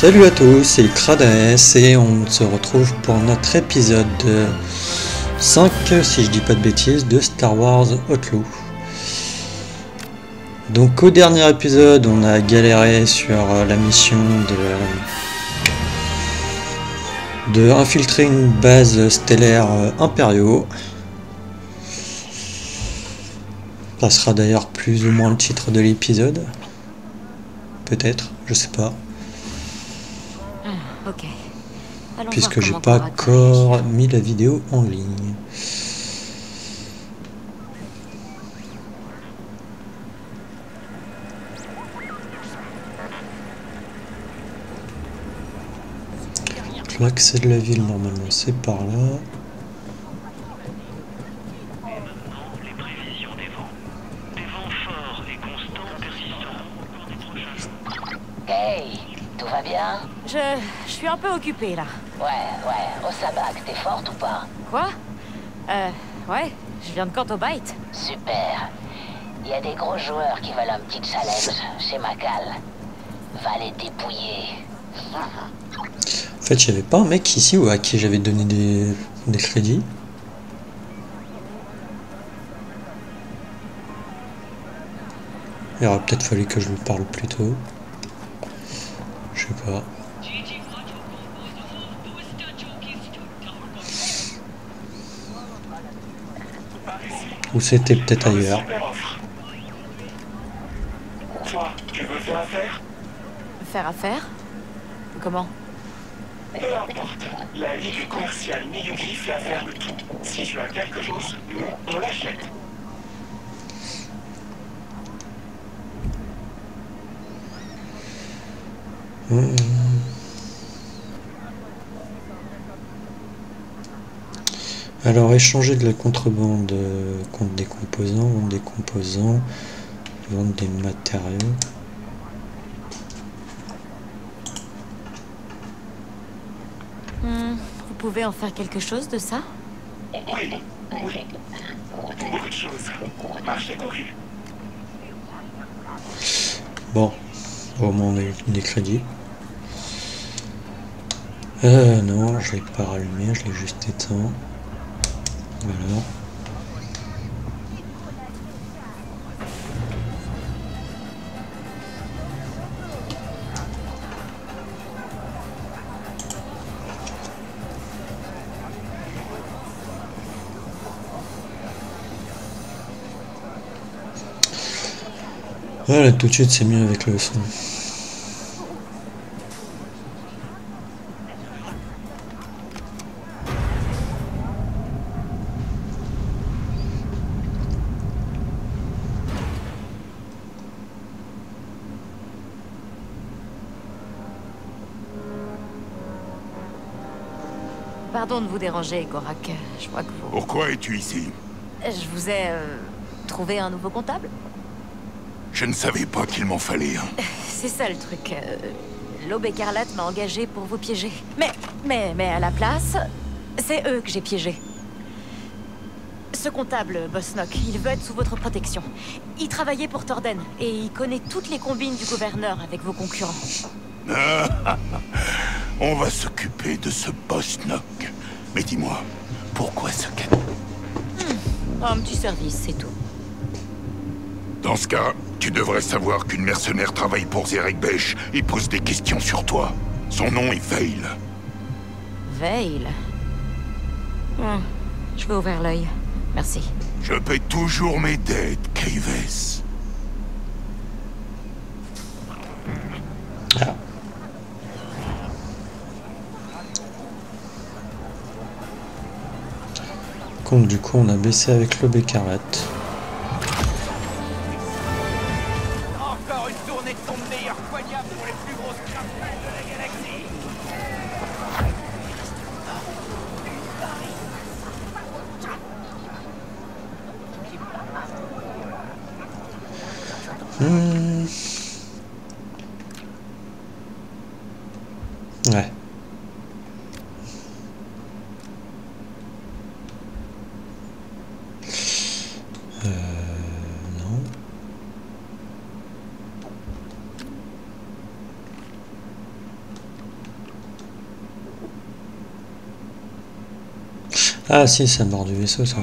Salut à tous, c'est Crades et on se retrouve pour notre épisode 5, si je dis pas de bêtises, de Star Wars Outlaw. Donc au dernier épisode, on a galéré sur la mission de infiltrer une base stellaire impériaux. Ça sera d'ailleurs plus ou moins le titre de l'épisode. Peut-être, je sais pas. Ok. Puisque j'ai pas encore mis la vidéo en ligne. Donc l'accès de la ville normalement c'est par là. Les prévisions des vents. Des vents forts et constants persistants au cours des prochains jours. Hey, tout va bien? Je suis un peu occupée là. Ouais, au sabbat, t'es forte ou pas? Quoi? Ouais, je viens de Cantobite. Super. Il y a des gros joueurs qui veulent un petit challenge chez Macal. Va les dépouiller. En fait, il n'y avait pas un mec ici ou à qui j'avais donné des crédits. Il aurait peut-être fallu que je lui parle plus tôt. Je sais pas. Ou c'était peut-être ailleurs. Toi, tu veux faire affaire? Faire affaire? Comment? Peu importe. La Ligue commerciale Miyugi fait affaire de tout. Si tu as quelque chose, nous, on l'achète. Alors, échanger de la contrebande contre vendre des composants, vendre des matériaux. Vous pouvez en faire quelque chose de ça? Oui. Beaucoup de choses. Marché conclu. Bon, au moins on a eu des crédits. Non, je l'ai pas rallumé, je l'ai juste éteint. Voilà. Voilà, tout de suite c'est mieux avec le son. Pardon de vous déranger, Gorak. Je crois que vous... Pourquoi es-tu ici? Je vous ai trouvé un nouveau comptable? Je ne savais pas qu'il m'en fallait un. C'est ça le truc. L'Aube écarlate m'a engagé pour vous piéger. Mais à la place, c'est eux que j'ai piégés. Ce comptable, Bosnok, il veut être sous votre protection. Il travaillait pour Torden et il connaît toutes les combines du gouverneur avec vos concurrents. On va s'occuper de ce Bosnok. Mais dis-moi, pourquoi ce cadeau? Un petit service, c'est tout. Dans ce cas, tu devrais savoir qu'une mercenaire travaille pour Zerek Besh et pose des questions sur toi. Son nom est Veil. Veil. Je vais ouvrir l'œil. Merci. Je paie toujours mes dettes, Kayves. Ah. Donc du coup on a baissé avec l'Aube écarlate. Encore une tournée de ton meilleur poignard pour les plus grosses crapulles de la galaxie. Ouais. Non. Ah si, ça mord du vaisseau ça.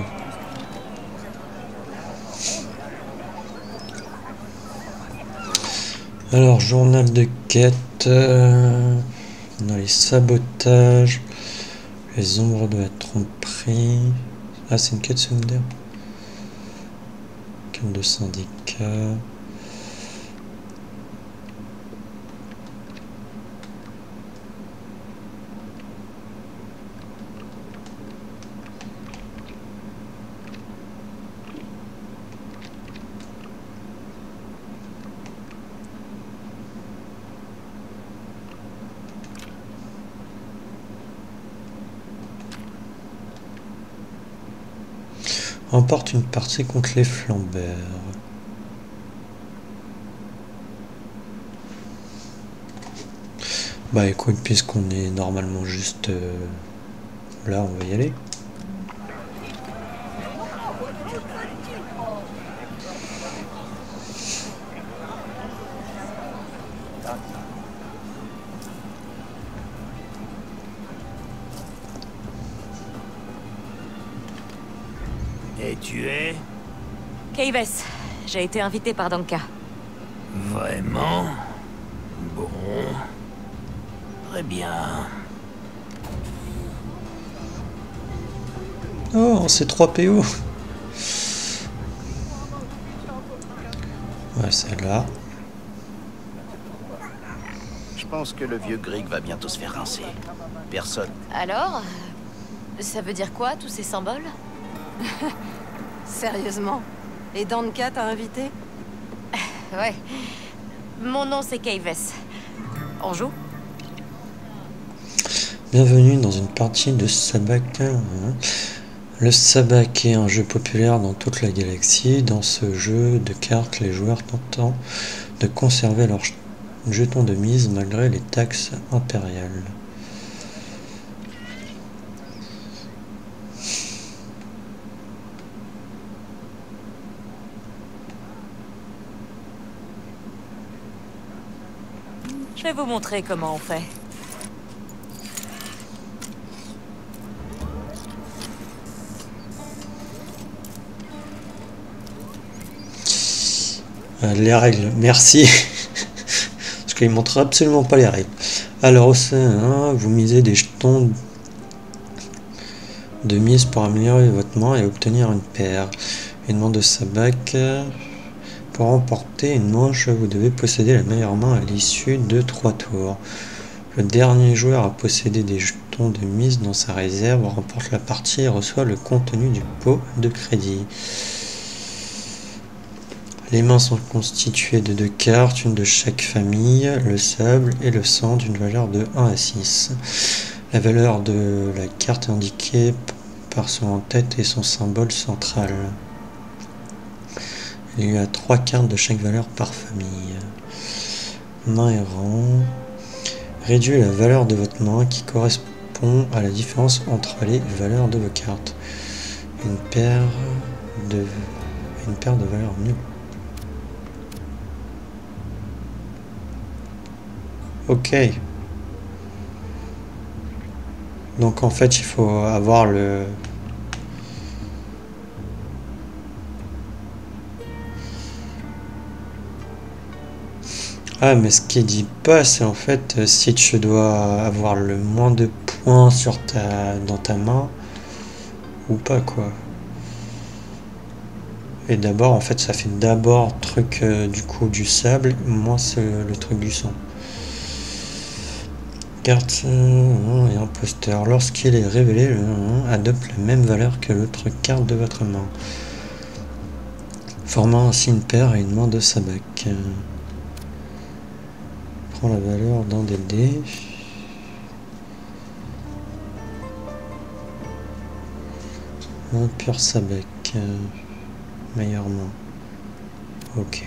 Alors, journal de quête. On a les sabotages. Les ombres de la tromperie. Ah, c'est une quête secondaire. Quête de syndicat. Remporte une partie contre les flambeurs. Bah écoute, puisqu'on est normalement juste là, on va y aller. Et tu es? Kayves, j'ai été invité par Danka. Vraiment? Bon. Très bien. Oh, c'est 3 PO. Ouais, celle-là. Je pense que le vieux Grieg va bientôt se faire rincer. Personne. Alors, ça veut dire quoi, tous ces symboles? Sérieusement? Et Danka t'a invité? Ouais. Mon nom c'est Kayves. On joue? Bienvenue dans une partie de Sabacc. Le Sabacc est un jeu populaire dans toute la galaxie. Dans ce jeu de cartes, les joueurs tentent de conserver leurs jetons de mise malgré les taxes impériales. Je vais vous montrer comment on fait. Les règles, merci. Parce qu'il ne montre absolument pas les règles. Alors au sein, vous misez des jetons de mise pour améliorer votre main et obtenir une paire. Une main de Sabacc. Pour remporter une manche, vous devez posséder la meilleure main à l'issue de 3 tours. Le dernier joueur à posséder des jetons de mise dans sa réserve remporte la partie et reçoit le contenu du pot de crédit. Les mains sont constituées de 2 cartes, une de chaque famille, le sable et le sang d'une valeur de 1 à 6. La valeur de la carte est indiquée par son en-tête et son symbole central. Il y a 3 cartes de chaque valeur par famille. Main et rang. Réduisez la valeur de votre main qui correspond à la différence entre les valeurs de vos cartes. Une paire de valeurs nulles. Ok. Donc en fait il faut avoir le... Ah mais ce qui dit pas c'est en fait si tu dois avoir le moins de points dans ta main ou pas quoi. Et d'abord en fait ça fait d'abord truc du coup du sable, moins c'est le truc du sang. Carte et imposteur. Lorsqu'il est révélé, le adopte la même valeur que l'autre carte de votre main, formant ainsi une paire et une main de Sabacc. Prends la valeur d'un des dés. Un pur Sabacc. Meilleure main. Ok.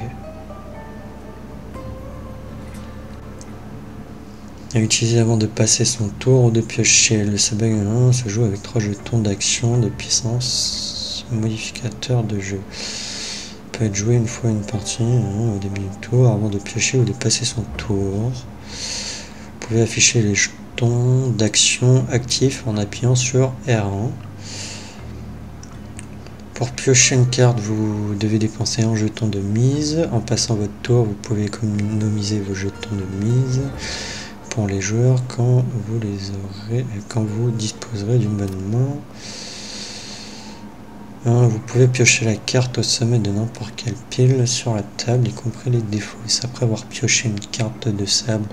À utiliser avant de passer son tour ou de piocher. Le Sabacc se joue avec 3 jetons d'action, de puissance, modificateur de jeu. Peut être joué une fois une partie au début du tour avant de piocher ou de passer son tour. Vous pouvez afficher les jetons d'action actifs en appuyant sur R1. Pour piocher une carte, vous devez dépenser un jeton de mise. En passant votre tour, vous pouvez économiser vos jetons de mise pour les joueurs quand vous disposerez d'une bonne main. Vous pouvez piocher la carte au sommet de n'importe quelle pile sur la table, y compris les défausses. Après avoir pioché une carte de sable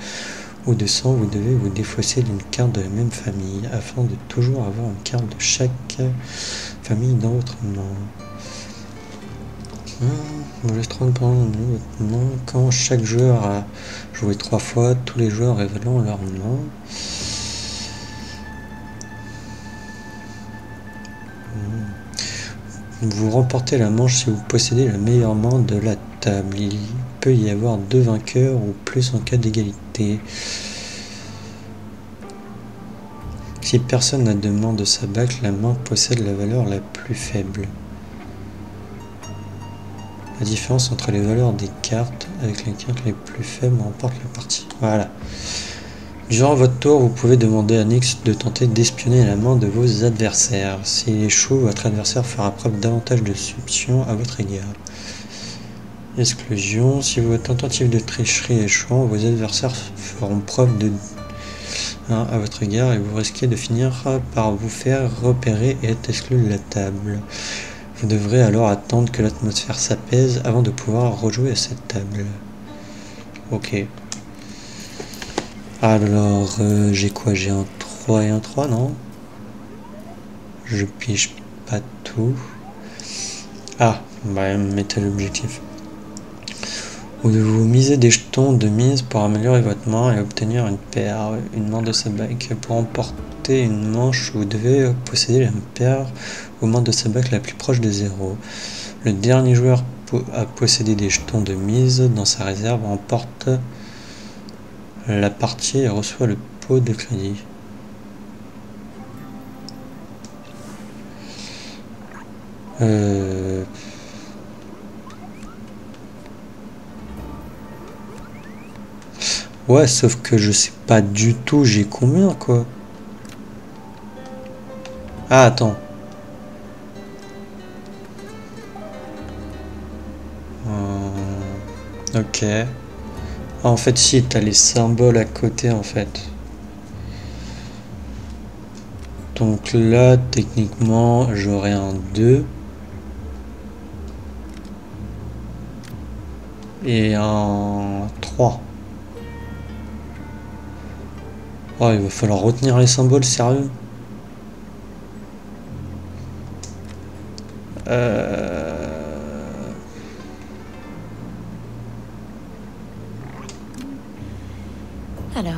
ou de sang, vous devez vous défausser d'une carte de la même famille, afin de toujours avoir une carte de chaque famille dans votre main. Vous laissez 30 pendant votre main. Quand chaque joueur a joué 3 fois, tous les joueurs révélant leur main. Vous remportez la manche si vous possédez la meilleure main de la table. Il peut y avoir 2 vainqueurs ou plus en cas d'égalité. Si personne n'a de main de sa bague, la main possède la valeur la plus faible. La différence entre les valeurs des cartes avec les cartes les plus faibles remporte la partie. Voilà. Durant votre tour, vous pouvez demander à Nyx de tenter d'espionner la main de vos adversaires. S'il échoue, votre adversaire fera preuve davantage de soupçon à votre égard. Exclusion. Si votre tentative de tricherie échoue, vos adversaires feront preuve de à votre égard et vous risquez de finir par vous faire repérer et être exclu de la table. Vous devrez alors attendre que l'atmosphère s'apaise avant de pouvoir rejouer à cette table. Ok. Alors, j'ai quoi? J'ai un 3 et un 3, non? Je pige pas tout. Ah, bah, mettez l'objectif. Vous devez vous miser des jetons de mise pour améliorer votre main et obtenir une paire, une main de sa bague. Pour emporter une manche, vous devez posséder la paire aux mains de sa bague la plus proche de 0. Le dernier joueur à posséder des jetons de mise dans sa réserve remporte la partie et reçoit le pot de crédit. Ouais, sauf que je sais pas du tout j'ai combien, quoi. Ah, attends. Ok. Ah, en fait, si, t'as les symboles à côté, en fait. Donc là, techniquement, j'aurai un 2. Et un 3. Oh, il va falloir retenir les symboles, sérieux. Alors...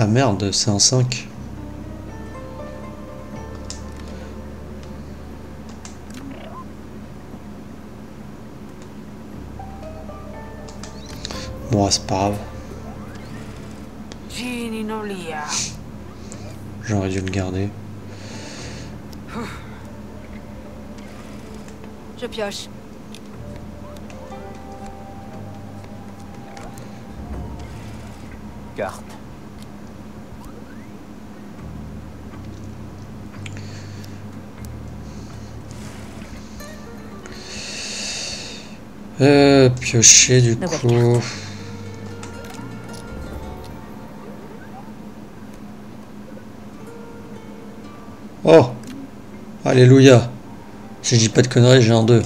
Ah merde, c'est un 5. Bon, c'est pas grave. J'aurais dû le garder. Je pioche. Carte. Piocher du Nouvelle coup. Oh! Alléluia! Si je dis pas de conneries, j'ai un 2.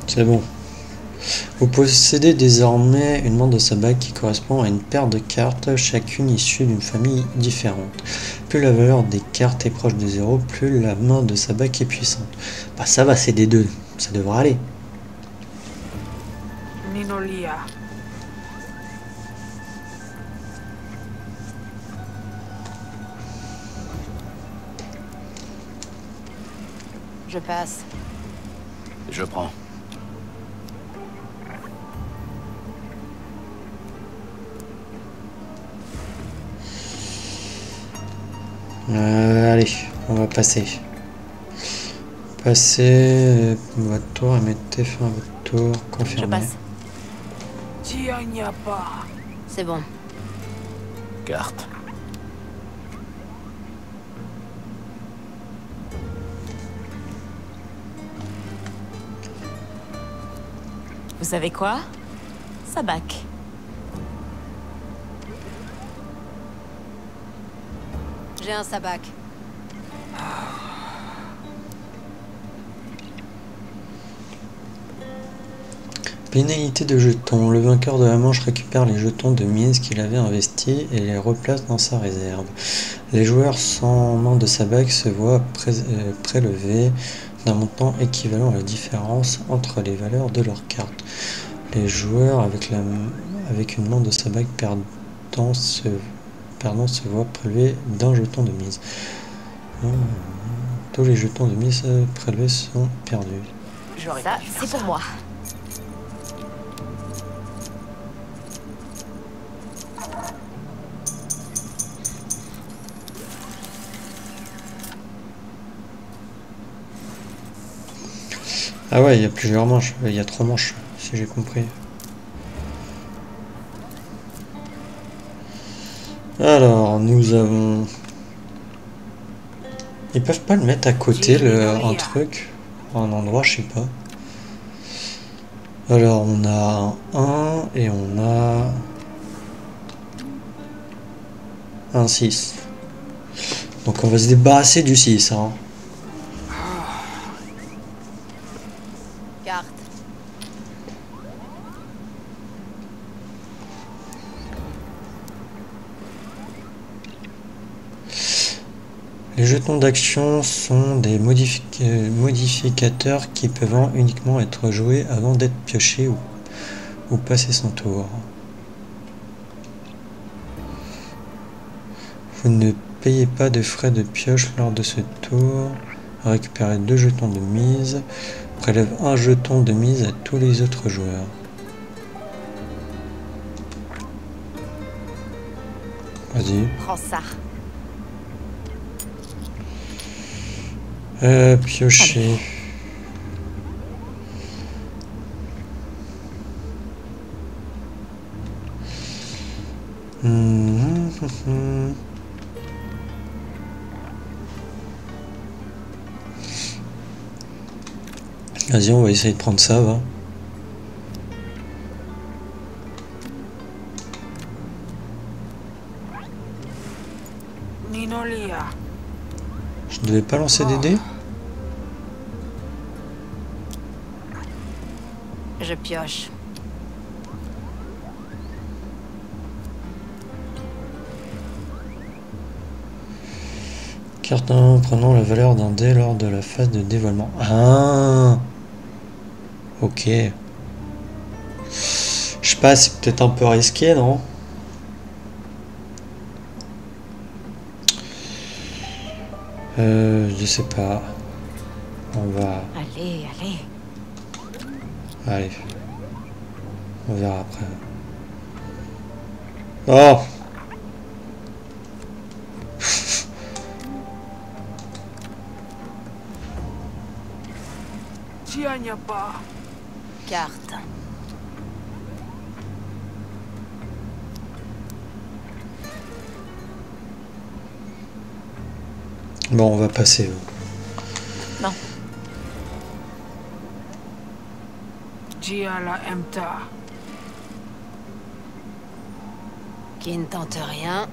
C'est bon. Vous possédez désormais une main de sa bague qui correspond à une paire de cartes, chacune issue d'une famille différente. Plus la valeur des cartes est proche de 0, plus la main de sa bague est puissante. Bah ça va, c'est des 2. Ça devrait aller. Ninolia. Je passe. Je prends. Allez, on va passer. Passez votre tour et mettez fin à votre tour. Je Confirmé. passe. C'est bon. Carte. Vous savez quoi? Sabak. J'ai un sabac. Pénalité de jetons. Le vainqueur de la manche récupère les jetons de mise qu'il avait investis et les replace dans sa réserve. Les joueurs sans main de sabac se voient prélever d'un montant équivalent à la différence entre les valeurs de leurs cartes. Les joueurs avec une main de sabac perdant se voient prélever d'un jeton de mise. Tous les jetons de mise prélevés sont perdus. Ça, c'est pour moi. Ah ouais, il y a plusieurs manches. Il y a 3 manches, si j'ai compris. Alors, nous avons... Ils peuvent pas le mettre à côté, un truc, un endroit, je sais pas. Alors, on a un et on a un 6. Donc on va se débarrasser du 6, hein. Carte. Les jetons d'action sont des modificateurs qui peuvent uniquement être joués avant d'être piochés ou passer son tour. Vous ne payez pas de frais de pioche lors de ce tour. Récupérez 2 jetons de mise. Prélève un jeton de mise à tous les autres joueurs. Vas-y. Prends ça. Piocher. Vas-y, on va essayer de prendre ça, va. Je devais pas lancer des dés? Je pioche. Carte 1, prenons la valeur d'un dé lors de la phase de dévoilement. Ah, ok. Je sais pas, c'est peut-être un peu risqué, non? Je sais pas. On va... Allez, allez. Allez. On verra après. Oh! Carte. Bon, on va passer. Non. Qui ne tente rien.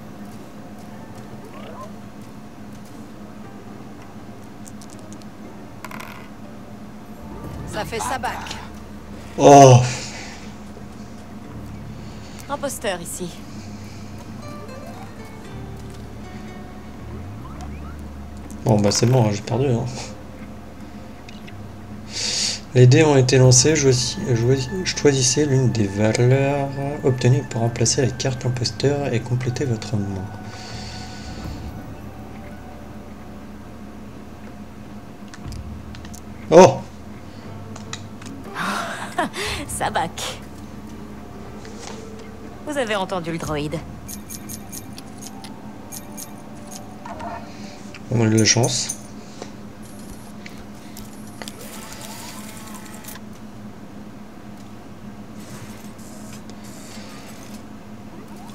Ça fait sabac. Oh! Imposteur ici. Bon, bah c'est bon, j'ai perdu. Hein. Les dés ont été lancés. Choisissez l'une des valeurs obtenues pour remplacer la carte imposteur et compléter votre main. Oh! Sabak. Vous avez entendu le droïde. On a de la chance.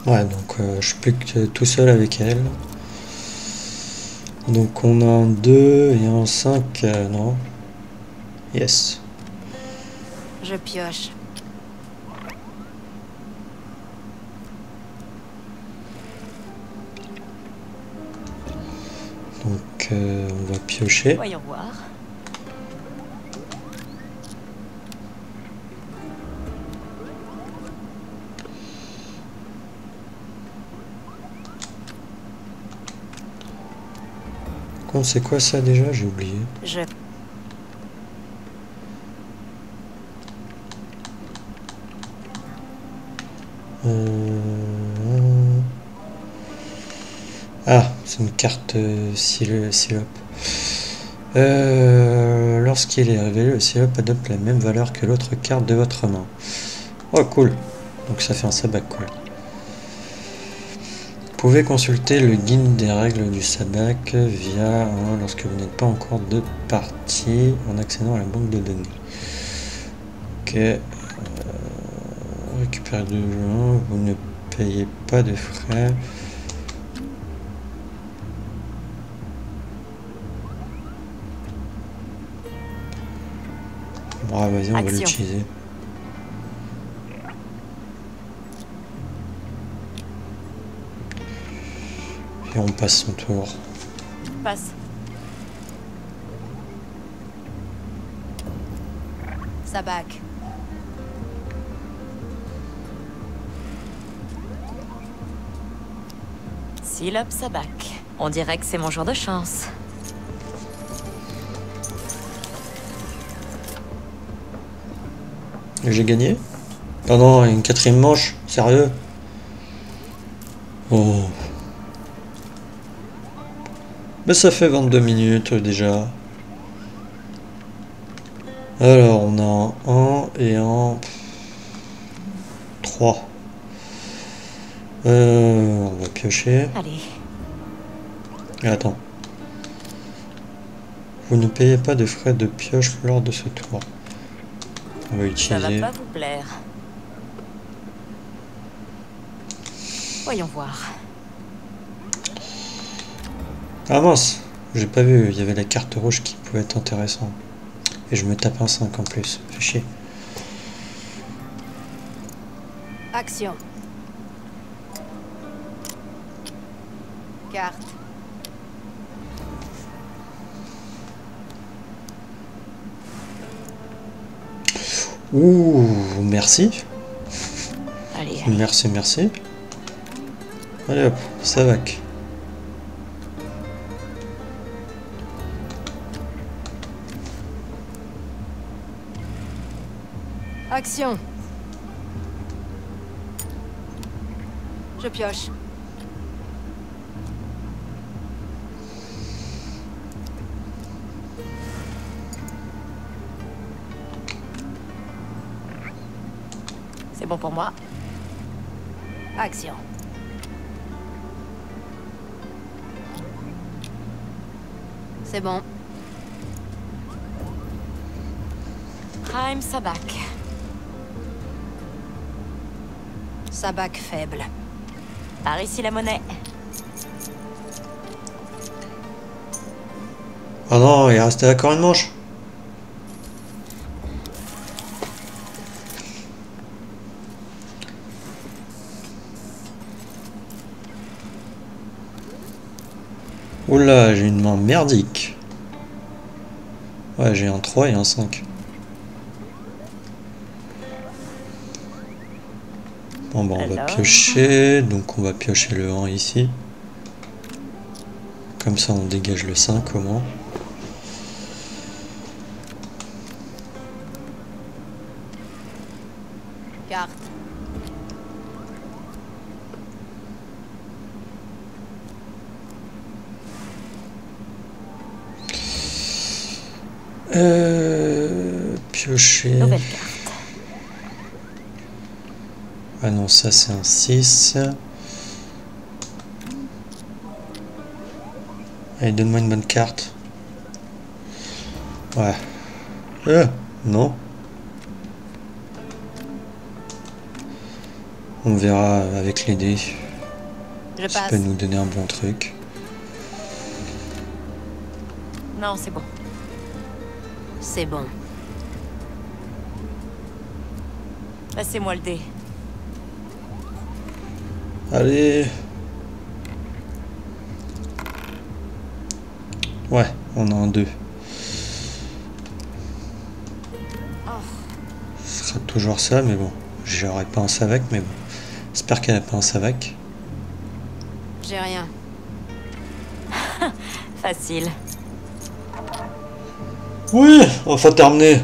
Ouais, donc je suis plus que tout seul avec elle. Donc on a un 2 et un 5, non. Yes. Je pioche. Donc on va piocher. Voyons voir. C'est quoi ça déjà? J'ai oublié. Je... Ah, c'est une carte Silope. Lorsqu'il est révélé, le Silope adopte la même valeur que l'autre carte de votre main. Oh cool. Donc ça fait un sabbac quoi. Vous pouvez consulter le guide des règles du sabbac via lorsque vous n'êtes pas en cours de partie en accédant à la banque de données. Ok. Récupérer de gens, vous ne payez pas de frais. Bon, vas-y, on va l'utiliser. Et on passe son tour. Passe. Sabbac. Silope Sabbac. On dirait que c'est mon jour de chance. J'ai gagné? Oh non, une quatrième manche? Sérieux? Oh. Mais ça fait 22 minutes déjà. Alors, on a un 1 et un 3. On va piocher. Allez. Attends. Vous ne payez pas de frais de pioche lors de ce tour. On va utiliser. Ça va pas vous plaire. Voyons voir. Ah mince, j'ai pas vu, il y avait la carte rouge qui pouvait être intéressante. Et je me tape un 5 en plus, fait chier. Action. Carte. Ouh, merci. Allez. Merci, merci. Allez hop, ça va. Action. Je pioche. C'est bon pour moi. Action. C'est bon. Prime Sabbac. Sabbac faible. Par ici la monnaie. Oh non, il restait encore une manche. Oula, j'ai une main merdique. Ouais, j'ai un 3 et un 5. Bon, bah, on va piocher. Donc, on va piocher le 1 ici. Comme ça, on dégage le 5 au moins. Carte. Piocher. Nouvelle carte. Ah non, ça c'est un 6. Allez, donne-moi une bonne carte. Ouais. Non. On verra avec les dés. Je Ça passe. peut nous donner un bon truc. Non, c'est bon. C'est bon. Passez-moi le dé. Allez. Ouais, on a un 2. Ce sera toujours ça, mais bon. J'aurais pas un Savac, mais bon. J'espère qu'elle a pas un Savac. J'ai rien. Facile. Oui, enfin terminé.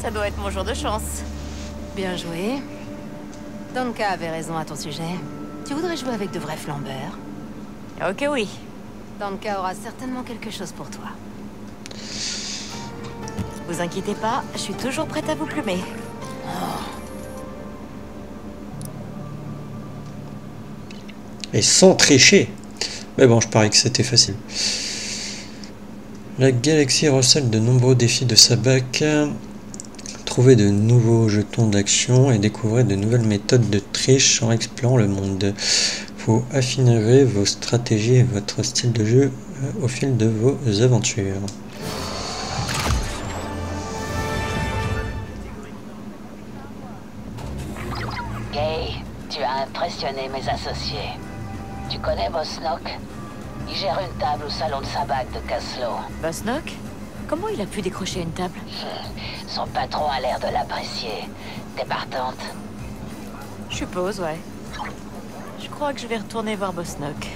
Ça doit être mon jour de chance. Bien joué. Danka avait raison à ton sujet. Tu voudrais jouer avec de vrais flambeurs. Ok, oui. Danka aura certainement quelque chose pour toi. Vous inquiétez pas, je suis toujours prête à vous plumer. Et sans tricher. Mais bon, je parie que c'était facile. La galaxie recèle de nombreux défis de Sabak. Trouvez de nouveaux jetons d'action et découvrez de nouvelles méthodes de triche en explorant le monde. Vous affinerez vos stratégies et votre style de jeu au fil de vos aventures. Gay, tu as impressionné mes associés. Tu connais Bosnok? Il gère une table au salon de Sabak de Caslo. Bosnok? Comment il a pu décrocher une table? Son patron a l'air de l'apprécier. T'es partante? Je suppose, ouais. Je crois que je vais retourner voir Bosnok.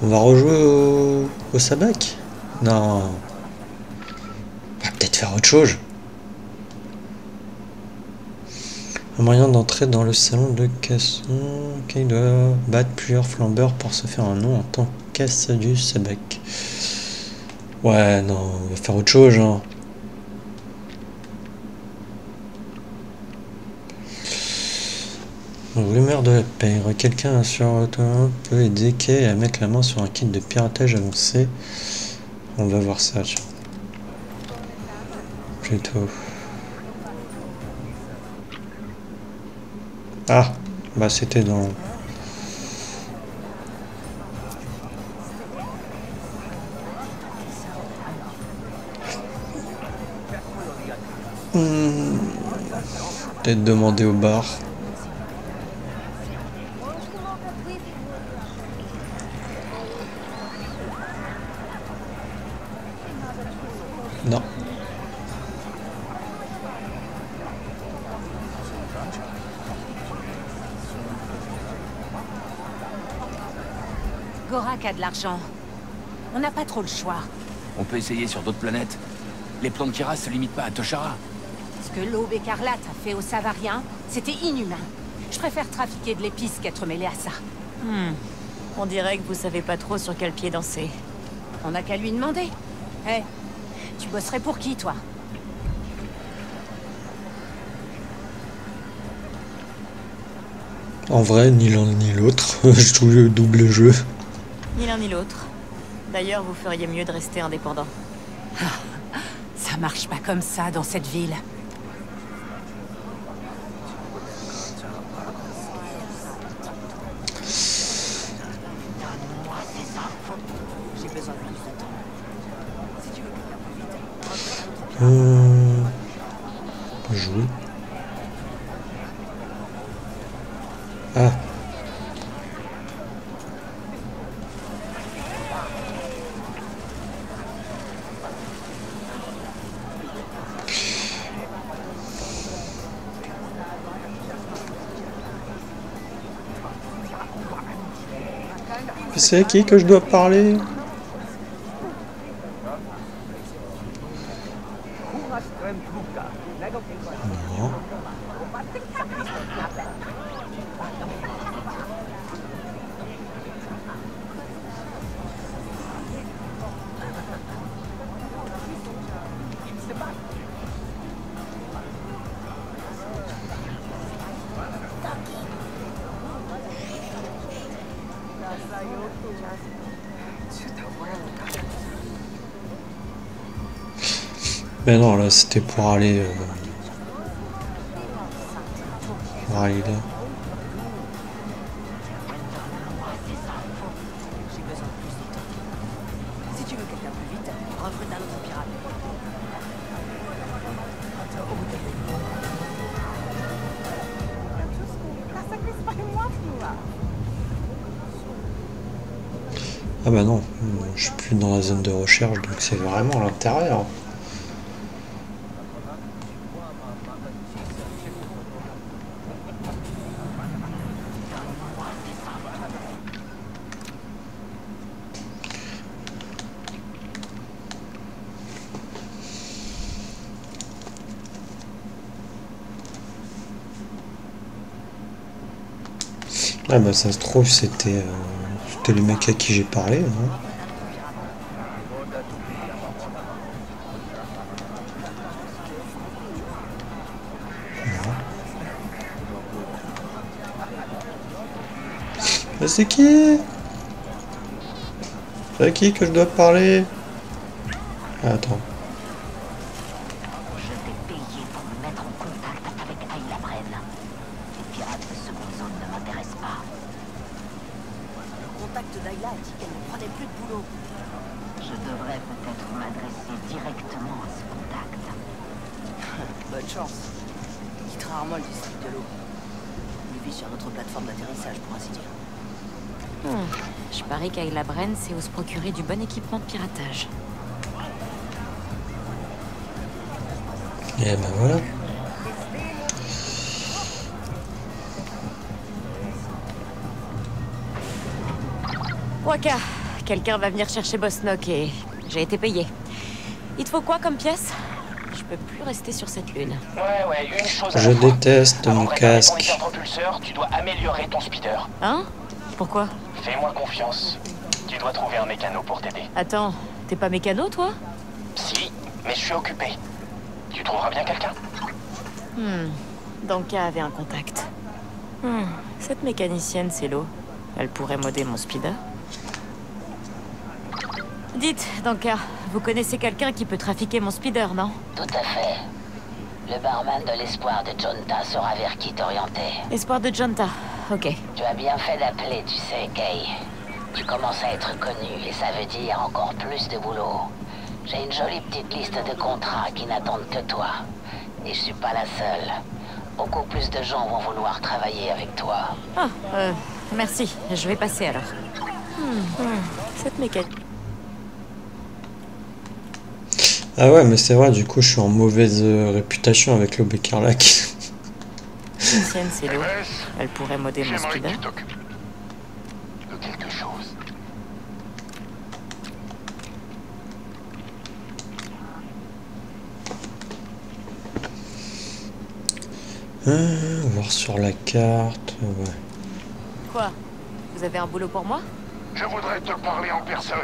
On va rejouer au Sabak? Non. On va peut-être faire autre chose. Un moyen d'entrer dans le salon de Casson. Il doit battre plusieurs flambeurs pour se faire un nom en tant qu'asse du Sabak. Ouais, non, on va faire autre chose, hein. Rumeur de la pègre. Quelqu'un sur toi peut aider Kay à mettre la main sur un kit de piratage avancé. On va voir ça, tiens. Plutôt. Ah, bah c'était dans... Peut-être demander au bar. Non. Gorak a de l'argent. On n'a pas trop le choix. On peut essayer sur d'autres planètes. Les plans de Kira se limitent pas à Toshara. Ce que l'Aube écarlate a fait aux Savariens, c'était inhumain. Je préfère trafiquer de l'épice qu'être mêlé à ça. On dirait que vous savez pas trop sur quel pied danser. On n'a qu'à lui demander. Hé, tu bosserais pour qui, toi? En vrai, ni l'un ni l'autre. Je joue le double jeu. Ni l'un ni l'autre. D'ailleurs, vous feriez mieux de rester indépendant. Ça marche pas comme ça dans cette ville. J'ai besoin de plus de temps. Si tu veux que ça plus vite. Jouer. Ah. C'est à qui que je dois parler? Non. Mais non, là c'était pour aller là. Si tu veux quelqu'un plus vite, recrute un autre pirate. Ah bah non, je suis plus dans la zone de recherche, donc c'est vraiment à l'intérieur. Ah bah ça se trouve c'était le mec à qui j'ai parlé, hein. Mais c'est qui? C'est à qui que je dois parler? Ah, attends. Je t'ai payé pour me mettre en contact avec Ayla Bren. Les pirates de seconde zone ne m'intéressent pas. Le contact d'Ayla a dit qu'elle ne prenait plus de boulot. Je devrais peut-être m'adresser directement à ce contact. Bonne chance. Il quitte rarement le district de l'eau. Il vit sur notre plateforme d'atterrissage, pour ainsi dire. Je parie qu'Ayla Bren sait où se procurer du bon équipement de piratage. Et ben voilà. Waka, quelqu'un va venir chercher Bosnok et j'ai été payé. Il te faut quoi comme pièce? Je peux plus rester sur cette lune. Ouais, une chose à Je la fois. déteste Avant mon de réparer ton casque. hyperpropulseur, tu dois améliorer ton speeder. Hein? Pourquoi? Fais-moi confiance. Tu dois trouver un mécano pour t'aider. Attends, t'es pas mécano, toi? Si, mais je suis occupé. Tu trouveras bien quelqu'un? Danka avait un contact. Cette mécanicienne, c'est l'eau. Elle pourrait modder mon speeder. Dites, Danka, vous connaissez quelqu'un qui peut trafiquer mon speeder, non? Tout à fait. Le barman de l'espoir de Jonta saura vers qui t'orienter. Espoir de Jonta, ok. Tu as bien fait d'appeler, tu sais, Kay. Tu commences à être connu et ça veut dire encore plus de boulot. J'ai une jolie petite liste de contrats qui n'attendent que toi. Et je suis pas la seule. Beaucoup plus de gens vont vouloir travailler avec toi. Ah, merci, je vais passer alors. Cette mécanique... Ah ouais, mais c'est vrai, du coup, je suis en mauvaise réputation avec l'Aube Écarlate. Mécanicienne, c'est l'eau. Elle pourrait modder mon J'aimerais que speeder. tu t'occupes de quelque chose. Voir sur la carte, ouais. Quoi? Vous avez un boulot pour moi? Je voudrais te parler en personne.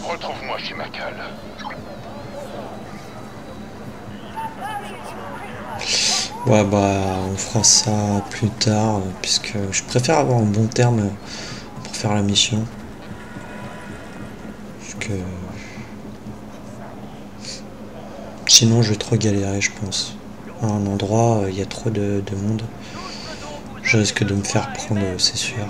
Retrouve-moi chez Macal. Ouais, bah, on fera ça plus tard, puisque je préfère avoir un bon terme pour faire la mission. Parce que... sinon, je vais trop galérer, je pense. À un endroit, il y a trop de monde. Je risque de me faire prendre, c'est sûr.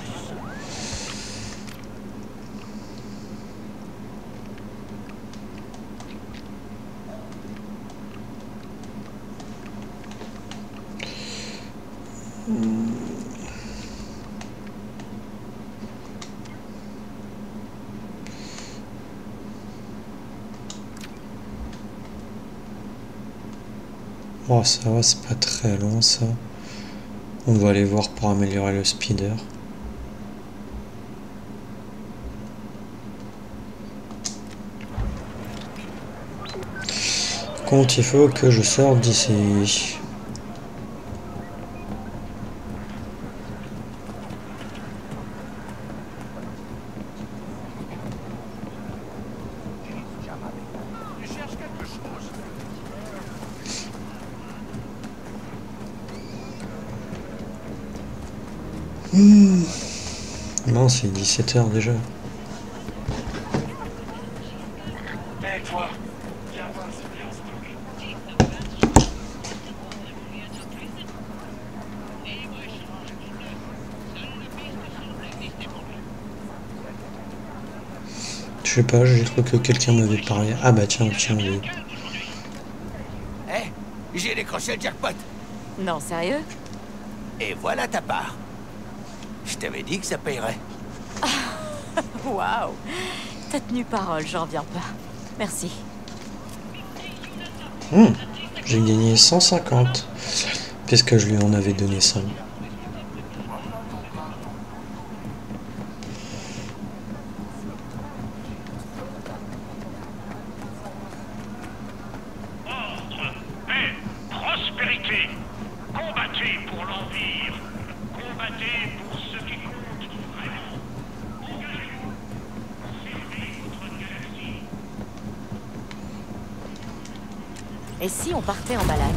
Oh, ça va, c'est pas très long, ça. On va aller voir pour améliorer le speeder. Compte, il faut que je sorte d'ici. Non, c'est 17 h déjà. sais pas, j'ai cru que quelqu'un m'avait parlé. Ah bah tiens, oui. Eh, j'ai décroché le jackpot. Non, sérieux? Et voilà ta part. Je t'avais dit que ça payerait. Waouh! T'as tenu parole, j'en reviens pas. Merci. J'ai gagné 150, puisque je lui en avais donné 5. Ordre, paix, prospérité. Combattez pour l'Empire. Combattez pour ce qui compte vraiment. Engagez-vous. Servez votre galaxie. Et si on partait en balade?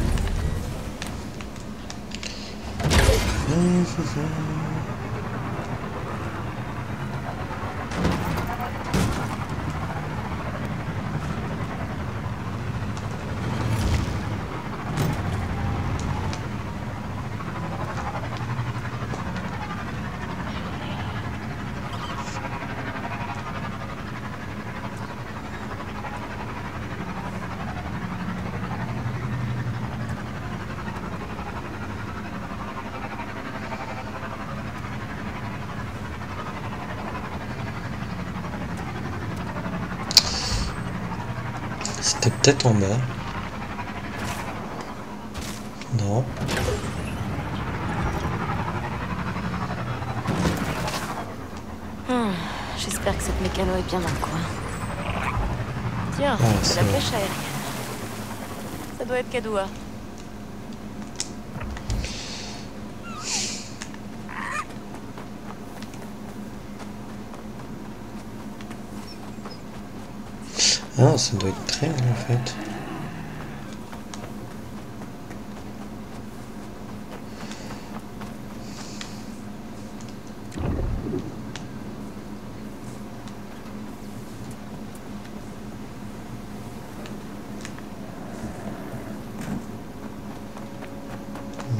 C'était peut-être en bas. Non. J'espère que cette mécano est bien dans le coin. Tiens, Ah, c'est c'est la vrai. pêche aérienne. Ça doit être Kadoua. Ah, ça doit être très en fait.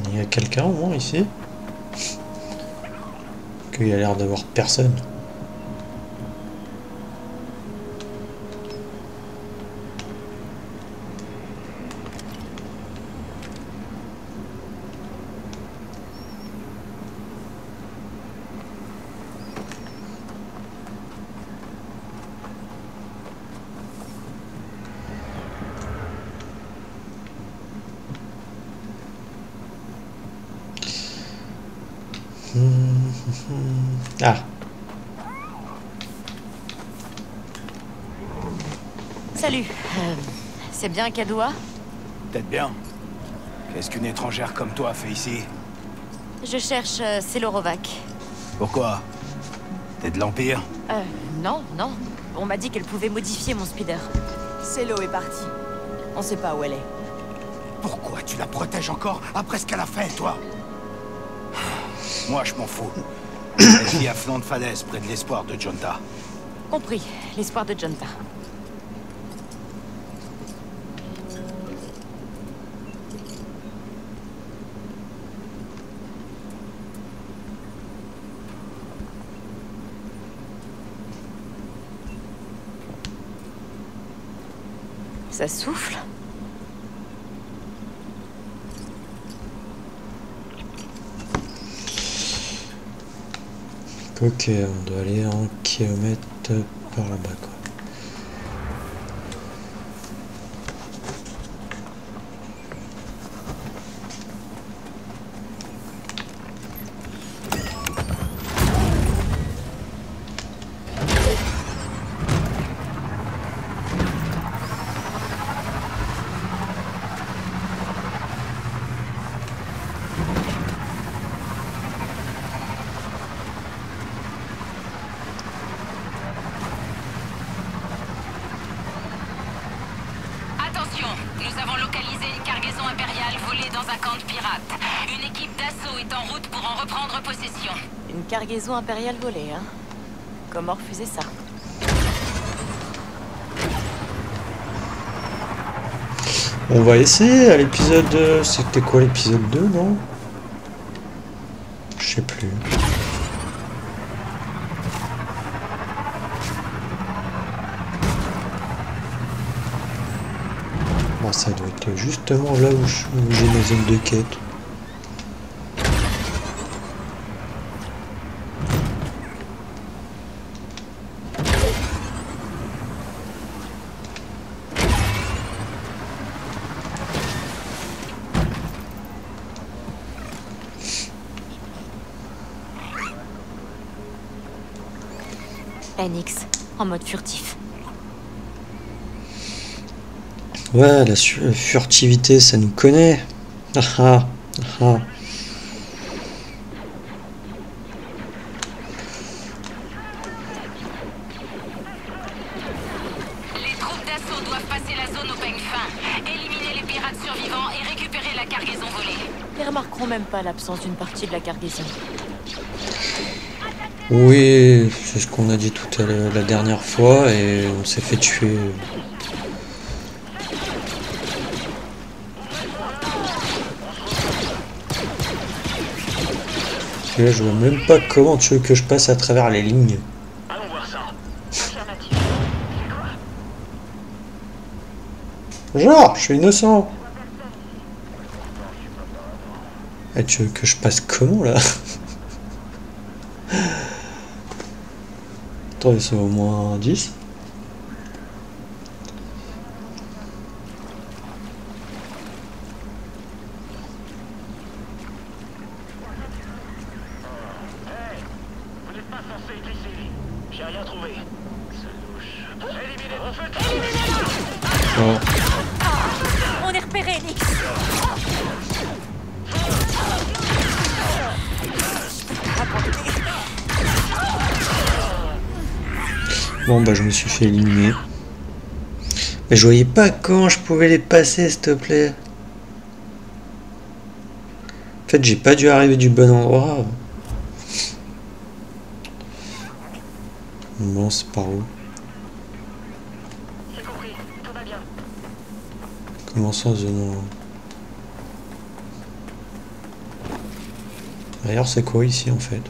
Il y a quelqu'un au moins ici? Qu'il y a l'air d'avoir personne. Ah, Salut. C'est bien Kadoua? Peut-être bien. Qu'est-ce qu'une étrangère comme toi fait ici? Je cherche Selorovac. Pourquoi? T'es de l'Empire? Non. On m'a dit qu'elle pouvait modifier mon speeder. Célo est partie. On sait pas où elle est. Pourquoi tu la protèges encore après ce qu'elle a fait, toi? Moi, je m'en fous. Elle vit à flanc de falaise, près de l'espoir de Jonta. Compris. L'espoir de Jonta. Ça souffle? ok, on doit aller en kilomètre par là-bas quoi. Attention, nous avons localisé une cargaison impériale volée dans un camp de pirates. Une équipe d'assaut est en route pour en reprendre possession. Une cargaison impériale volée, hein? Comment refuser ça? On va essayer à l'épisode... C'était quoi l'épisode 2, non? Je sais plus. Alors ça doit être justement là où j'ai ma zone de quête. NX, en mode furtif. Ouais, la furtivité, ça nous connaît. Ah ah, ah. Les troupes d'assaut doivent passer la zone au peigne fin, éliminer les pirates survivants et récupérer la cargaison volée. Ils remarqueront même pas l'absence d'une partie de la cargaison. Oui, c'est ce qu'on a dit tout à l'heure, la dernière fois, et on s'est fait tuer. Et là, je vois même pas comment tu veux que je passe à travers les lignes. Allons voir ça. Genre, je suis innocent. Et tu veux que je passe comment là? Attends, c'est au moins 10. Vous n'êtes pas censé être ici. J'ai rien trouvé. C'est louche. Éliminez-la. Oh. On est repéré, Nix. Bon bah je me suis fait éliminer. Mais je voyais pas quand je pouvais les passer, s'il te plaît. En fait j'ai pas dû arriver du bon endroit. Bon c'est par où? C'est compris. Tout va bien. Comment ça zone? D'ailleurs c'est quoi ici en fait?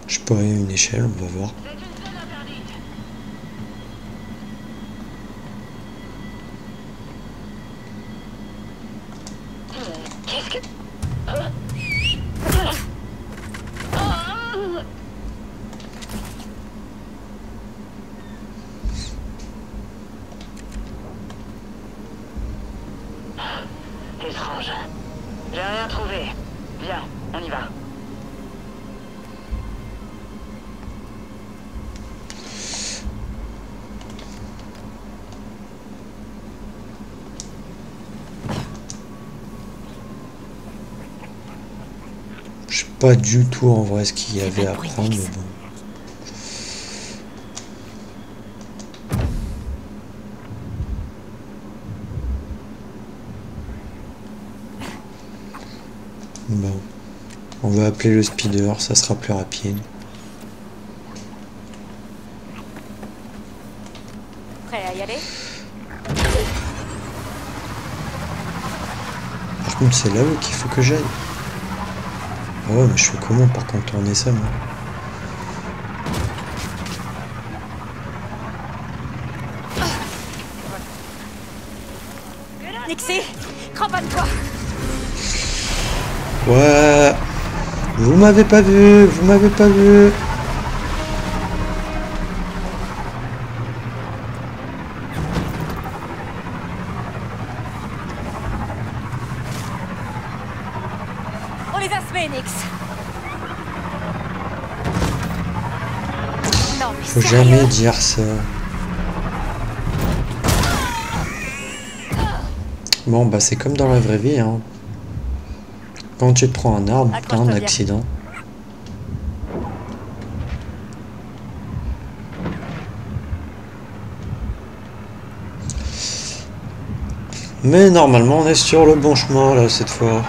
Je peux aller à une échelle, on va voir. C'est une zone interdite. Qu'est-ce que... Étrange. J'ai rien trouvé. Viens, on y va. Je sais pas du tout en vrai ce qu'il y avait à prendre, mais bon. Bon. On va appeler le speeder, ça sera plus rapide. Prêt à y aller? Par contre c'est là-haut qu'il faut que j'aille. Ah ouais, mais je fais comment pour contourner ça, moi? Nixie, cramponne-toi. Ouais. Vous m'avez pas vu, vous m'avez pas vu. On les a semés, Nix. Non, mais Faut sérieux? jamais dire ça. Bon, bah c'est comme dans la vraie vie, hein. Quand tu te prends un arbre, t'as un accident. Mais normalement, on est sur le bon chemin, là, cette fois.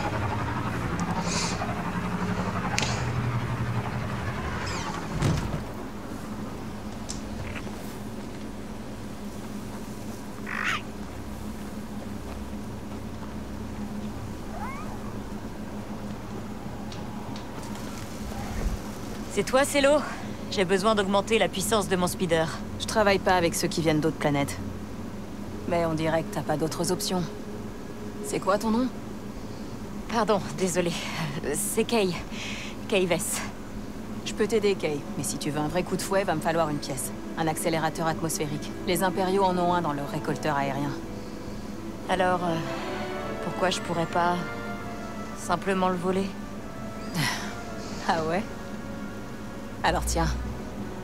C'est toi, Célo? J'ai besoin d'augmenter la puissance de mon speeder. Je travaille pas avec ceux qui viennent d'autres planètes. Mais on dirait que t'as pas d'autres options. C'est quoi ton nom? Pardon, désolé. C'est Kay. Kay Vess. Je peux t'aider, Kay. Mais si tu veux un vrai coup de fouet, va me falloir une pièce. Un accélérateur atmosphérique. Les impériaux en ont un dans leur récolteur aérien. Alors, pourquoi je pourrais pas... simplement le voler? Ah ouais? Alors tiens,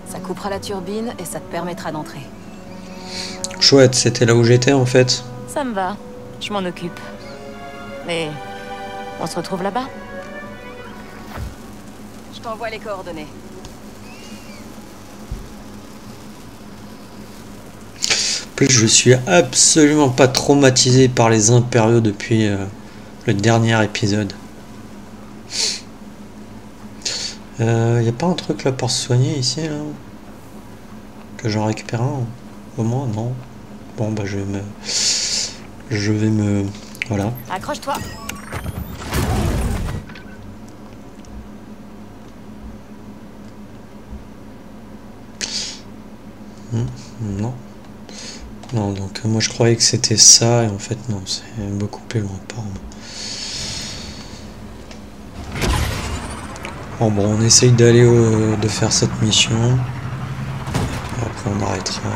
ça coupera la turbine et ça te permettra d'entrer. Chouette, c'était là où j'étais en fait. Ça me va, je m'en occupe. Mais on se retrouve là-bas? Je t'envoie les coordonnées. En plus, je suis absolument pas traumatisé par les impériaux depuis le dernier épisode. Y a pas un truc là pour se soigner ici là? Que j'en récupère un au moins? Non. Bon bah je vais me... Voilà. Accroche-toi. Non. Non, donc moi je croyais que c'était ça et en fait non, c'est beaucoup plus loin apparemment. Bon, on essaye d'aller de faire cette mission. Après on arrêtera.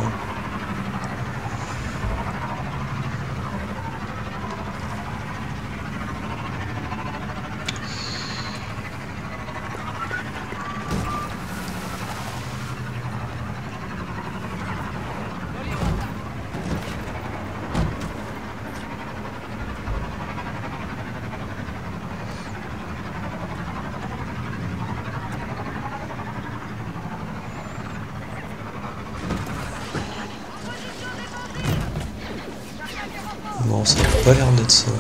Non, ça n'a pas l'air d'être ça.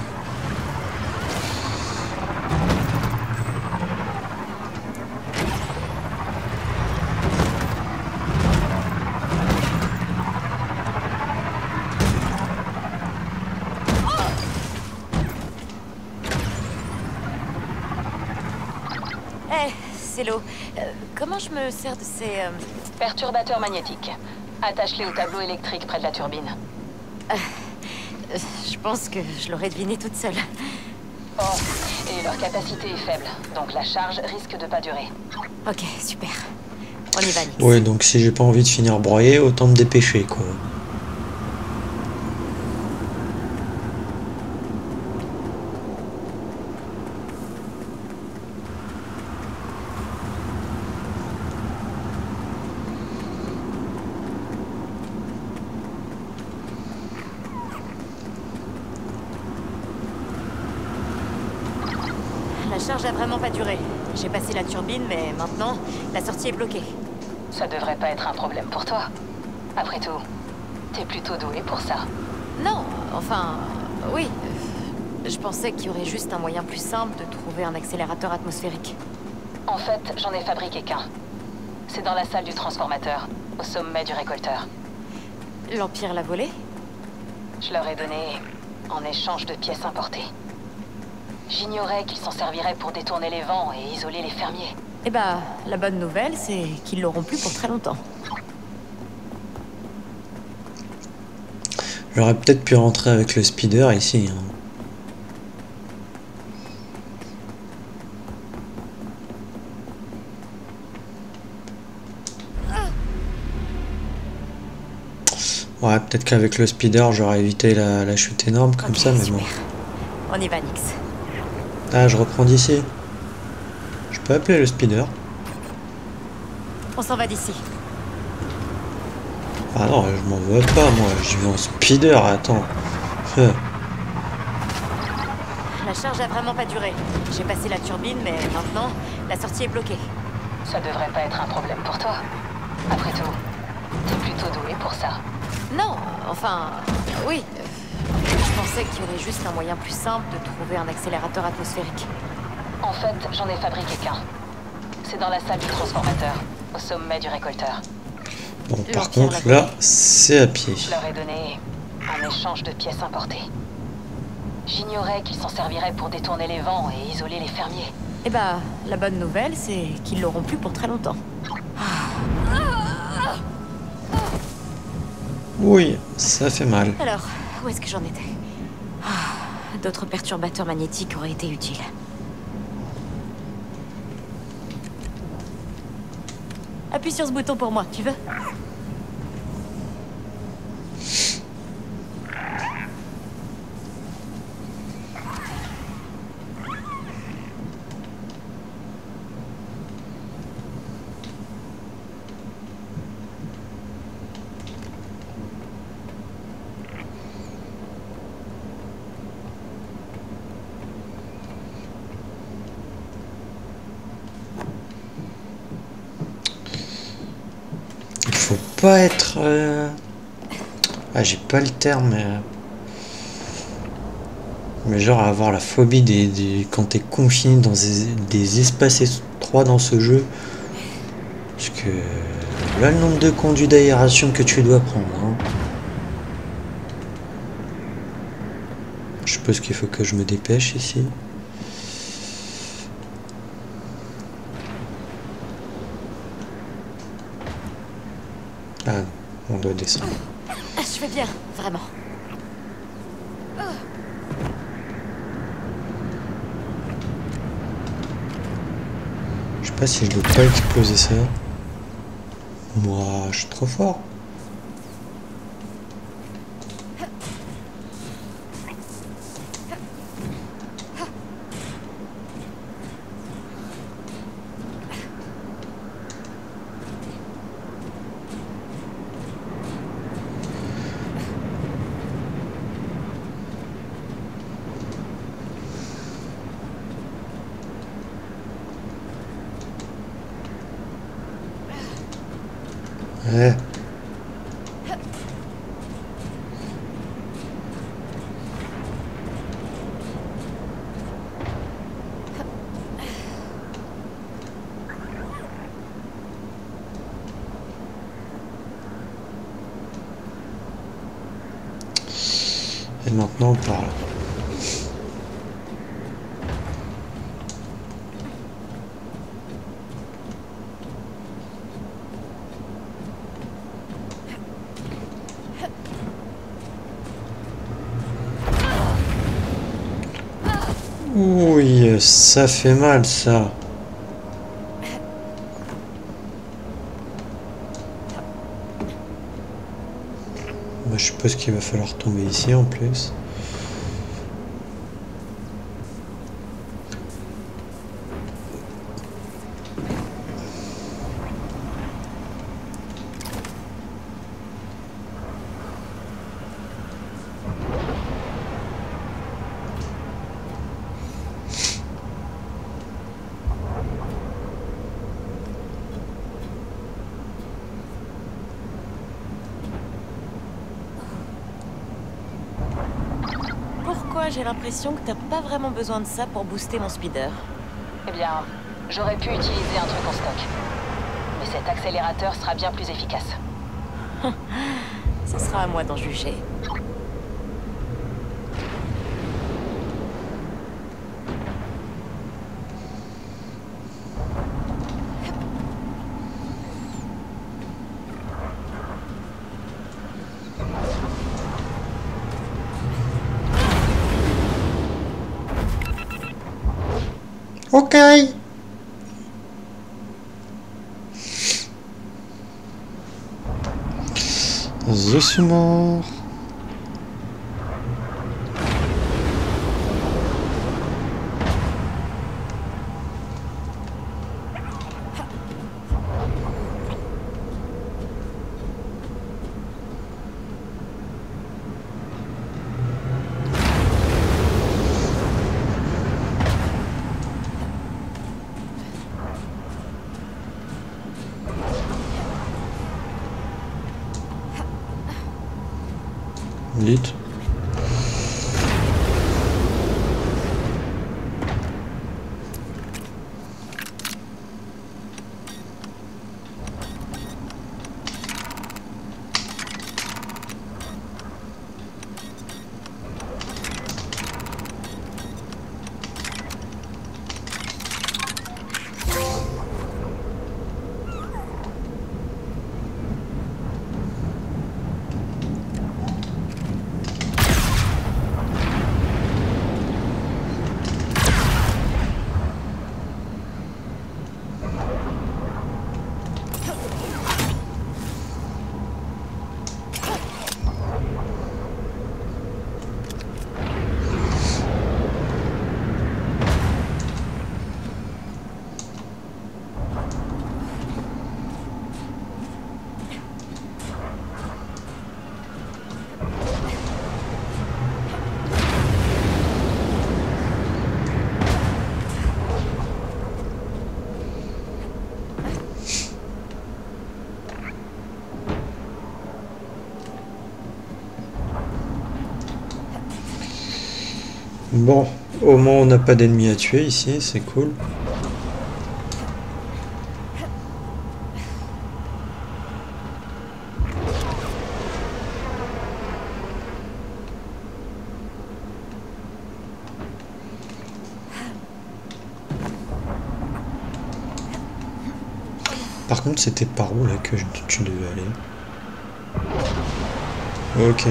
Hé, c'est l'eau. Comment je me sers de ces... Perturbateurs magnétiques. Attache-les au tableau électrique près de la turbine. Je pense que je l'aurais deviné toute seule. Oh, et leur capacité est faible, donc la charge risque de pas durer. Ok, super. On y va, Nix. Ouais, donc si j'ai pas envie de finir broyé, autant me dépêcher, quoi. La charge a vraiment pas duré. J'ai passé la turbine, mais maintenant, la sortie est bloquée. Ça devrait pas être un problème pour toi. Après tout, t'es plutôt doué pour ça. Non, enfin, oui. Je pensais qu'il y aurait juste un moyen plus simple de trouver un accélérateur atmosphérique. En fait, j'en ai fabriqué qu'un. C'est dans la salle du transformateur, au sommet du récolteur. L'Empire l'a volé? Je leur ai donné en échange de pièces importées. J'ignorais qu'ils s'en serviraient pour détourner les vents et isoler les fermiers. Eh bah, la bonne nouvelle, c'est qu'ils l'auront plus pour très longtemps. J'aurais peut-être pu rentrer avec le speeder ici. Hein. Ouais, peut-être qu'avec le speeder, j'aurais évité la chute énorme comme ça, mais bon. On y va, Nix. Ah, je reprends d'ici. Je peux appeler le speeder. On s'en va d'ici. Ah non, je m'en veux pas, moi. J'y vais en speeder, attends. La charge a vraiment pas duré. J'ai passé la turbine, mais maintenant, la sortie est bloquée. Ça devrait pas être un problème pour toi. Après tout, t'es plutôt doué pour ça. Non, enfin, oui. Je pensais qu'il y aurait juste un moyen plus simple de trouver un accélérateur atmosphérique. En fait, j'en ai fabriqué qu'un. C'est dans la salle du transformateur, au sommet du récolteur. Bon, par contre, là, c'est à pied. Je leur ai donné en échange de pièces importées. J'ignorais qu'ils s'en serviraient pour détourner les vents et isoler les fermiers. Eh bah, la bonne nouvelle, c'est qu'ils l'auront plus pour très longtemps. Oui, ça fait mal. Alors, où est-ce que j'en étais? D'autres perturbateurs magnétiques auraient été utiles. Appuie sur ce bouton pour moi, tu veux? Faut pas être... Ah, j'ai pas le terme, mais genre avoir la phobie quand t'es confiné dans des espaces étroits dans ce jeu. Parce que là, le nombre de conduits d'aération que tu dois prendre. Hein. Je suppose qu'il faut que je me dépêche ici. Ah, on doit descendre. Je vais bien, vraiment. Je sais pas si je dois pas exploser ça. Moi, je suis trop fort. Ouais. Et maintenant on parle. Oui, ça fait mal ça. Moi, je suppose qu'il va falloir tomber ici en plus. Pourquoi j'ai l'impression que t'as pas vraiment besoin de ça pour booster mon speeder? Eh bien, j'aurais pu utiliser un truc en stock. Mais cet accélérateur sera bien plus efficace. Ça sera à moi d'en juger. Ok. Je suis mort. Vite. Bon, au moins on n'a pas d'ennemis à tuer ici, c'est cool. Par contre, c'était par où là que tu devais aller? Ok.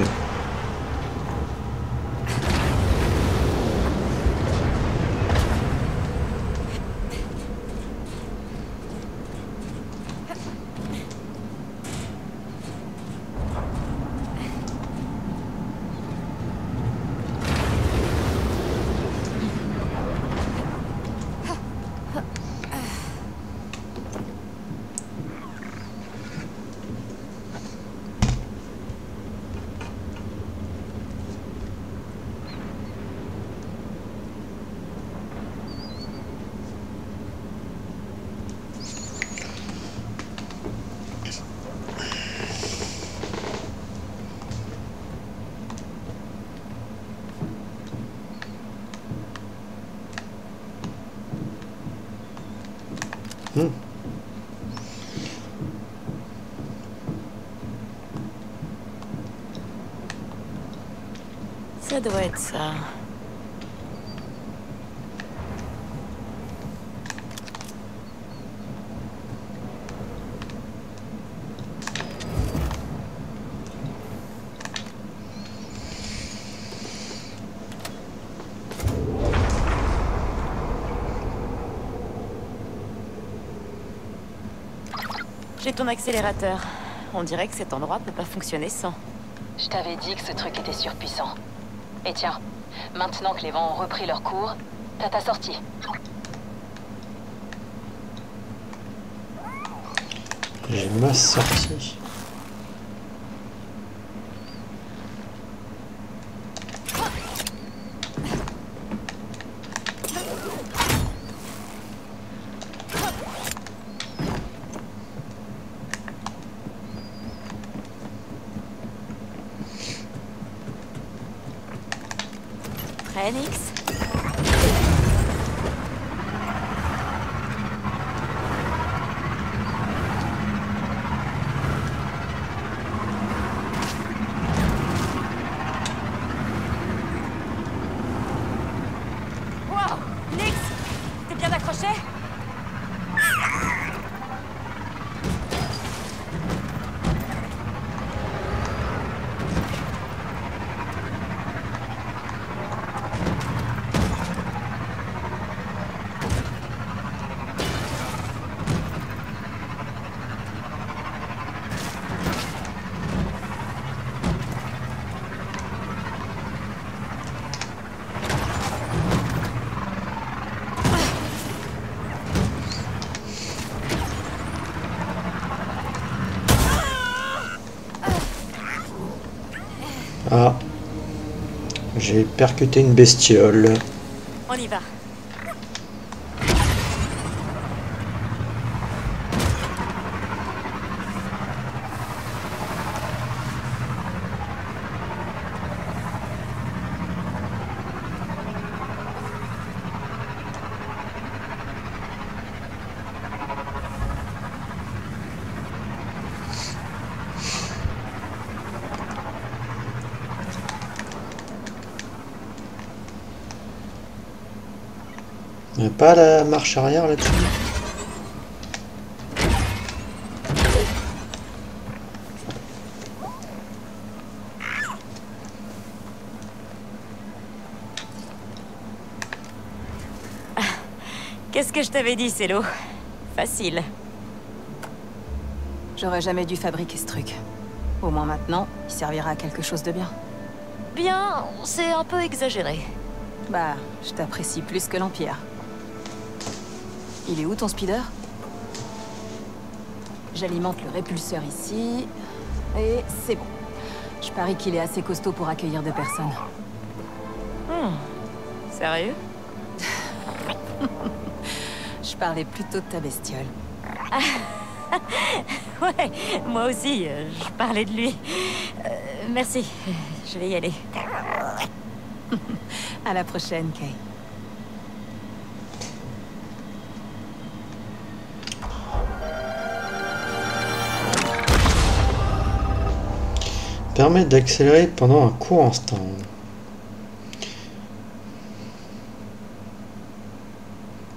Ça doit être ça. J'ai ton accélérateur. On dirait que cet endroit peut pas fonctionner sans. Je t'avais dit que ce truc était surpuissant. Et tiens, maintenant que les vents ont repris leur cours, t'as ta sortie. J'ai ma sortie. Prêt, Nix? Wow! Nix! T'es bien accroché? Ah, j'ai percuté une bestiole. On y va. Il n'y a pas la marche arrière là-dessus? Qu'est-ce que je t'avais dit, Célo? Facile. J'aurais jamais dû fabriquer ce truc. Au moins maintenant, il servira à quelque chose de bien. Bien, c'est un peu exagéré. Bah, je t'apprécie plus que l'Empire. Il est où ton speeder? J'alimente le répulseur ici. Et c'est bon. Je parie qu'il est assez costaud pour accueillir 2 personnes. Sérieux? Je parlais plutôt de ta bestiole. Ouais, moi aussi, je parlais de lui. Merci, je vais y aller. À la prochaine, Kay. Permet d'accélérer pendant un court instant.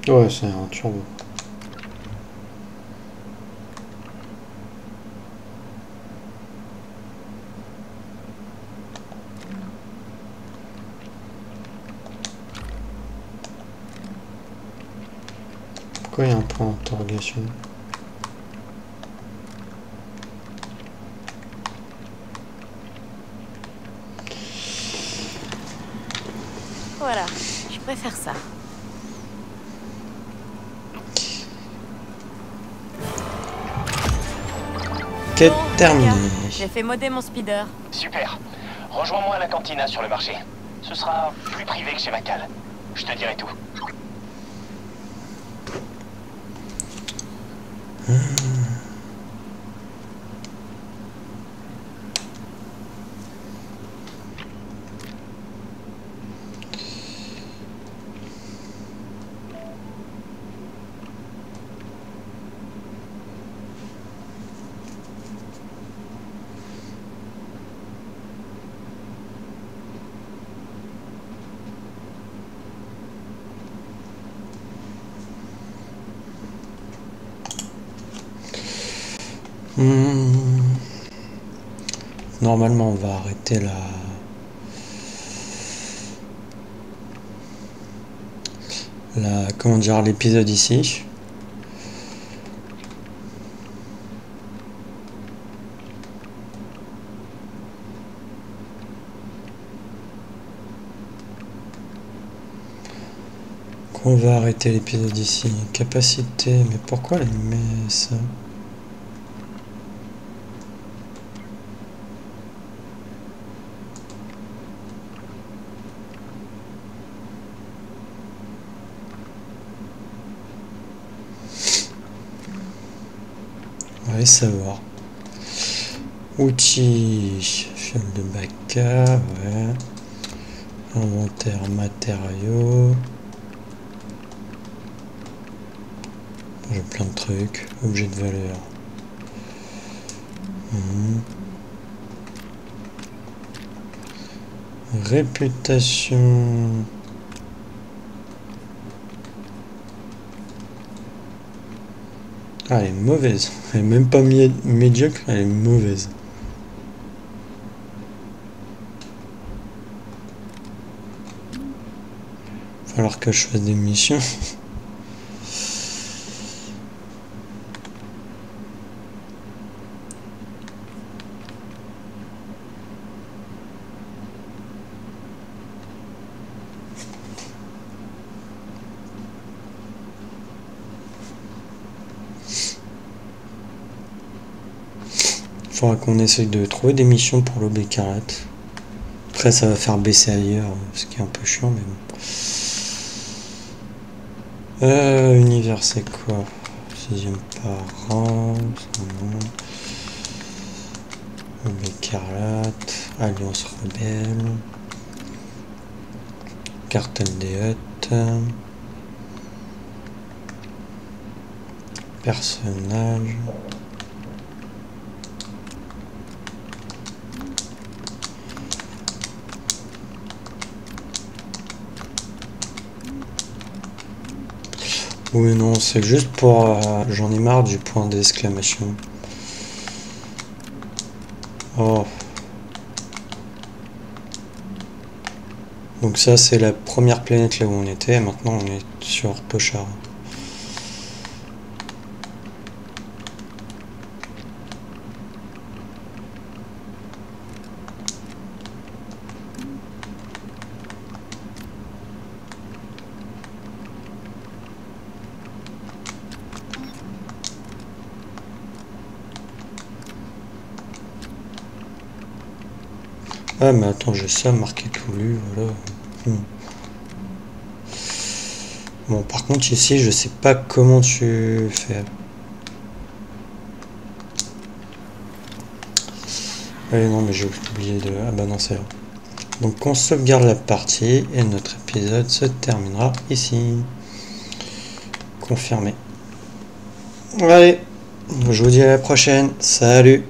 Ouais, c'est un turbo. Pourquoi il y a un point d'interrogation? Voilà, je préfère ça. Quête terminée. J'ai fait modder mon speeder. Super. Rejoins-moi à la cantina sur le marché. Ce sera plus privé que chez Macal. Je te dirai tout. Normalement, on va arrêter comment dire, l'épisode ici. On va arrêter l'épisode ici. Capacité, mais pourquoi elle met ça? On va savoir. Outils, fiole de baca, ouais. Inventaire, matériaux. J'ai plein de trucs. Objet de valeur. Réputation. Ah, elle est mauvaise. Elle est même pas médiocre, elle est mauvaise. Va falloir que je fasse des missions. Il faudra qu'on essaye de trouver des missions pour l'Aube écarlate. Après ça va faire baisser ailleurs, ce qui est un peu chiant, mais bon. Univers c'est quoi? 6e parent, Aube écarlate, Alliance rebelle, Cartel des Huttes, personnage. Oui, non, c'est juste pour... j'en ai marre du point d'exclamation. Oh. Donc ça, c'est la première planète là où on était. Et maintenant, on est sur Pochard. Ah mais attends, j'ai ça marqué tout lu, voilà. Bon, par contre ici, je sais pas comment tu fais. Allez, non mais j'ai oublié de... Ah bah non, c'est là. Donc on sauvegarde la partie et notre épisode se terminera ici. Confirmé. Allez, je vous dis à la prochaine. Salut!